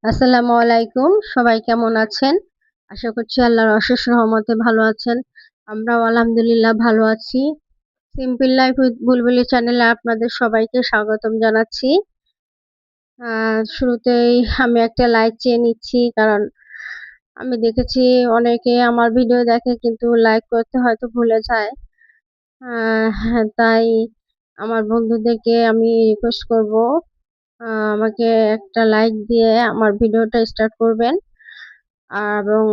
আসসালামু আলাইকুম। সবাই কেমন আছেন? আশা করছি আল্লাহর অশেষ রহমতে ভালো আছেন। আমরাও আলহামদুলিল্লাহ ভালো আছি। সিম্পল লাইফ উইথ বুলবুলি চ্যানেলে আপনাদের সবাইকে স্বাগতম জানাচ্ছি। আ শুরুতেই আমি একটা লাইক চেয়ে নিচ্ছি। কারণ আমি দেখেছি অনেকে আমার ভিডিও দেখে কিন্তু লাইক করতে হয়তো ভুলে যায়। আ হ্যাঁ, তাই আমার বন্ধুদেরকে আমি রিকোয়েস্ট করব, আমাকে একটা লাইক দিয়ে আমার ভিডিওটা স্টার্ট করবেন। এবং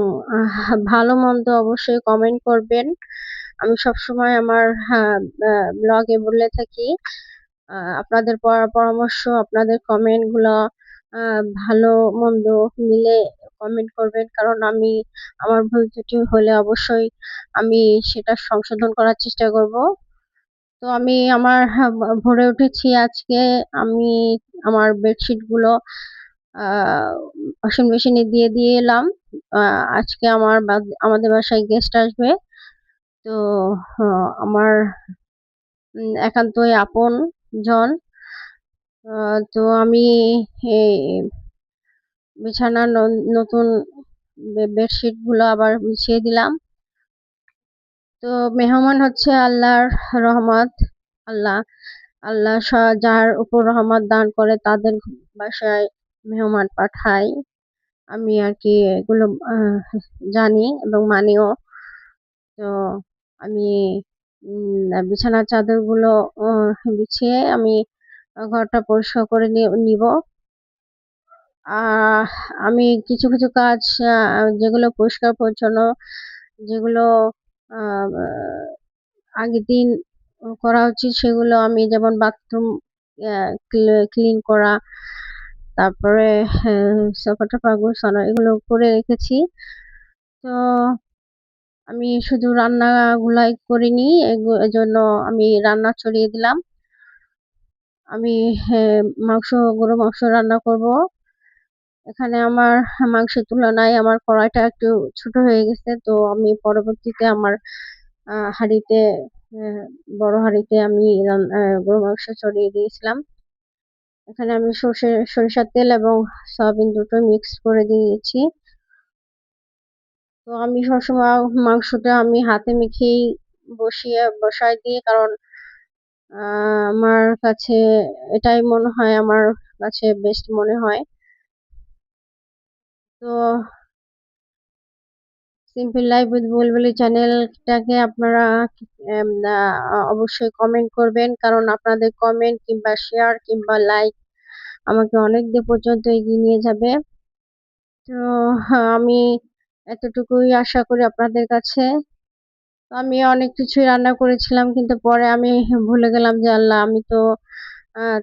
ভালো-মন্দ অবশ্যই কমেন্ট করবেন। আমি সবসময় আমার ব্লগে বলে থাকি, আপনাদের পরামর্শ, আপনাদের কমেন্ট গুলো আ ভালো-মন্দ মিলে কমেন্ট করবেন। কারণ আমি আমার ভুল ত্রুটি হলে অবশ্যই আমি সেটা সংশোধন করার চেষ্টা করব। তো আমি আমার ভোরে উঠেছি আজকে। আমি আমার বেডশিট গুলো আ ওয়াশিং মেশিনে দিয়ে এলাম। আ আজকে আমাদের বাসায় গেস্ট আসবে। তো আমার একান্তই আপনজন। আ তো আমি এই বিছানার নতুন বেডশিট গুলো আবার বিছিয়ে দিলাম। তো মেহমান হচ্ছে আল্লাহর রহমত। আল্লাহ আল্লাহ যার উপর রহমত দান করে তাদের বাসায় মেহমান পাঠায়। আমি আরকি এগুলো জানি এবং মানিও। তো আমি বিছানার চাদরগুলো বিছিয়ে আমি ঘরটা পরিষ্কার করে নিবো। আহ আমি কিছু কাজ যেগুলো পরিষ্কার-পরিচ্ছন্ন, যেগুলো আ আ আগের দিন করা উচিত সেগুলো আমি যেমন বাথরুম অ্যা ক্লিন করা, তারপরে সোফা-টোফা গোছানো এগুলো করে রেখেছি। তো আমি শুধু রান্নাগুলাই করিনি। এজন্য আমি রান্না চড়িয়ে দিলাম। আমি গরুর মাংস রান্না করব। এখানে আমার মাংসের তুলনায় আমার কড়াইটা একটু ছোট হয়ে গেছে। তো আমি পরবর্তীতে আমার হাঁড়িতে, অ্যা বড় হাঁড়িতে আমি গরুর মাংস চড়িয়ে দিয়েছিলাম। এখানে আমি সরিষার তেল এবং সয়াবিন দুটোই মিক্স করে দিয়েছি। তো আমি সবসময় মাংসটা আমি হাতে মেখেই বসায় দিই। কারণ আ আমার কাছে এটাই মনে হয়, আমার কাছে বেস্ট মনে হয়। তো সিম্পল লাইফ উইথ বুলবুলি চ্যানেলটাকে আপনারা এম আ অবশ্যই কমেন্ট করবেন। কারণ আপনাদের কমেন্ট কিংবা শেয়ার কিংবা লাইক আমাকে অনেক দূর পর্যন্ত এগিয়ে নিয়ে যাবে। তো আমি এতটুকুই আশা করি আপনাদের কাছে। তো আমি অনেক কিছুই রান্না করেছিলাম কিন্তু পরে আমি ভুলে গেলাম যে আল্লাহ আমি তো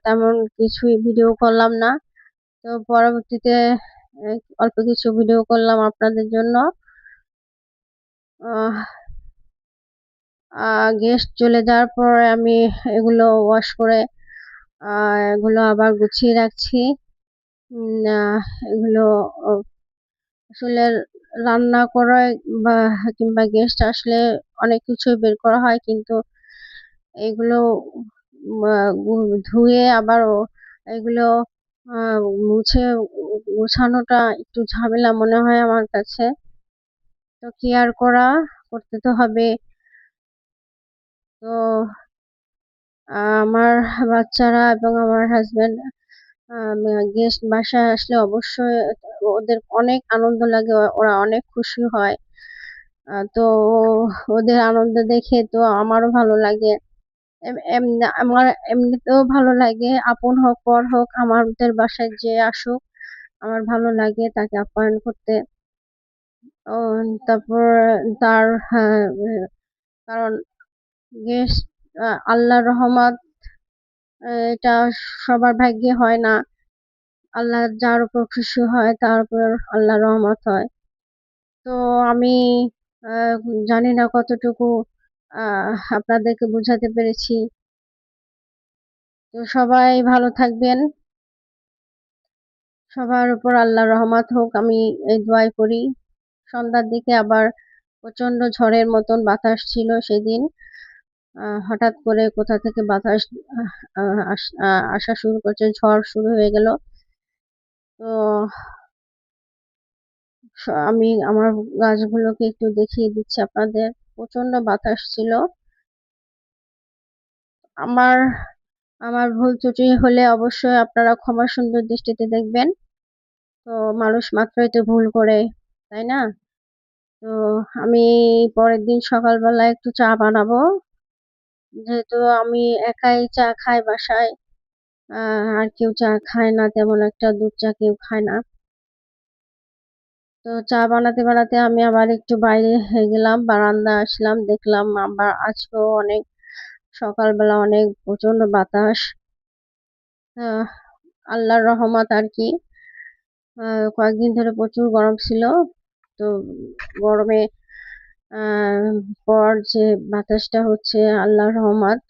তেমন কিছুই ভিডিও করলাম না। তো পরবর্তীতে এ অল্প কিছু ভিডিও করলাম আপনাদের জন্য। আহ আ গেস্ট চলে যাওয়ার পরে আমি এগুলো ওয়াশ করে আ এগুলো আবার গুছিয়ে রাখছি। উম আ এগুলো ও আসলে রান্না করায় বা কিংবা গেস্ট আসলে অনেক কিছুই বের করা হয়। কিন্তু এগুলো মা গু ধুয়ে আবারও এগুলো আ মুছে গোছানোটা একটু ঝামেলা মনে হয় আমার কাছে। তো কি আর করা? করতে তো হবে। তো আমার বাচ্চারা এবং আমার হাসব্যান্ড, গেস্ট বাসায় আসলে অবশ্যই ওদের অনেক আনন্দ লাগে। ওরা অনেক খুশি হয়। তো ওদের আনন্দ দেখে তো আমারও ভালো লাগে। আমার এমনিতেও ভালো লাগে। আপন হোক, পর হোক আমাদের বাসায় যে আসুক, আমার ভালো লাগে তাকে আপ্যায়ন করতে। ও তারপর তার কারণ গেস্ট আল্লাহর রহমত, এটা সবার ভাগ্যে হয় না। আল্লাহ যার উপর খুশি হয় তার উপর আল্লাহর রহমত হয়। তো আমি আ জানি না কতটুকু আপনাদেরকে বুঝাতে পেরেছি। তো সবাই ভালো থাকবেন। সবার উপর আল্লাহর রহমত হোক, আমি এই দোয়াই করি। সন্ধ্যার দিকে আবার প্রচন্ড ঝড়ের মতন বাতাস ছিল সেদিন। হঠাৎ করে কোথা থেকে বাতাস আহ আ আস আসা শুরু করেছে, ঝড় শুরু হয়ে গেল। তো আমি আমার গাছগুলোকে একটু দেখিয়ে দিচ্ছি আপনাদের। প্রচন্ড বাতাস ছিল। আমার আমার ভুল ত্রুটি হলে অবশ্যই আপনারা ক্ষমা সুন্দর দৃষ্টিতে দেখবেন। তো মানুষ মাত্রই তো ভুল করে, তাই না? তো আমি পরের দিন সকালবেলা একটু চা বানাবো। যেহেতু আমি একাই চা খাই বাসায়, আর কেউ চা খায় না তেমন একটা, দুধ চা কেউ খায় না। তো চা বানাতে বানাতে আমি আবার একটু বাইরে গেলাম, বারান্দায় আসলাম, দেখলাম আবার আজকেও অনেক সকালবেলা অনেক প্রচন্ড বাতাস। আহ আল্লাহর রহমত আর কি। কয়েকদিন ধরে প্রচুর গরম ছিল। তো গরমে আহ পর যে বাতাসটা হচ্ছে আল্লাহর রহমত।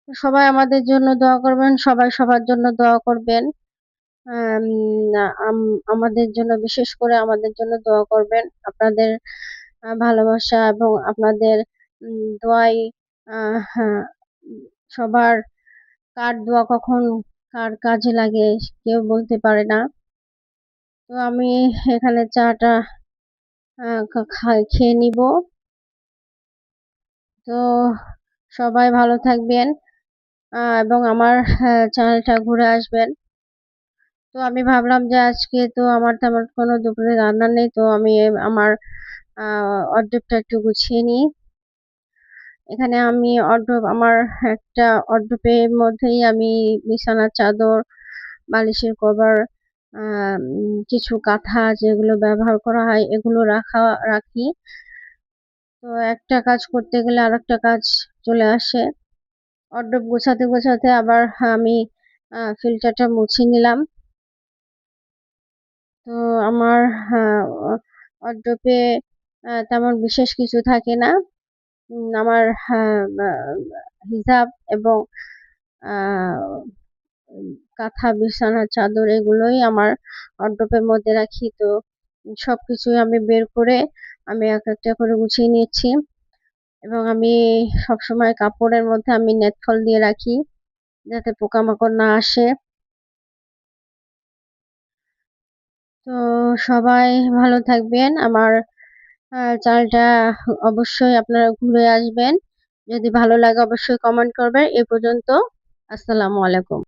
সবাই আমাদের জন্য দোয়া করবেন, সবাই সবার জন্য দোয়া করবেন। আম, আমাদের জন্য, বিশেষ করে আমাদের জন্য দোয়া করবেন। আপনাদের ভালোবাসা এবং আপনাদের দোয়াই হ্যাঁ, সবার কার দোয়া কখন কার কাজে লাগে কেউ বলতে পারে না। তো আমি এখানে চাটা খেয়ে নিব। তো সবাই ভালো থাকবেন, এবং আমার চ্যানেলটা ঘুরে আসবেন। তো আমি ভাবলাম যে আজকে তো আমার তেমন কোনো দুপুরে রান্না নেই, তো আমি আমার ওয়ারড্রোবটা একটু গুছিয়ে নিই। এখানে আমি আমার একটা ওয়ারড্রোবের মধ্যেই আমি বিছানার চাদর, বালিশের কভার, কিছু কাঁথা যেগুলো ব্যবহার করা হয় এগুলো রাখি। তো একটা কাজ করতে গেলে আরেকটা কাজ চলে আসে। ওয়ারড্রোব গোছাতে গোছাতে আবার আমি ফিল্টারটা মুছে নিলাম। তো আমার ওয়ারড্রোবে তেমন বিশেষ কিছু থাকে না। আমার হিজাব এবং কাঁথা, বিছানার চাদর এগুলোই আমার ওয়ারড্রোবের মধ্যে রাখি। তো সবকিছুই আমি বের করে আমি এক একটা করে গুছিয়ে নিচ্ছি, এবং আমি সবসময় কাপড়ের মধ্যে আমি নেট ফল দিয়ে রাখি যাতে পোকামাকড় না আসে। তো সবাই ভালো থাকবেন। আমার চ্যানেলটা অবশ্যই আপনারা ঘুরে আসবেন। যদি ভালো লাগে অবশ্যই কমেন্ট করবেন। এ পর্যন্ত, আসসালামু আলাইকুম।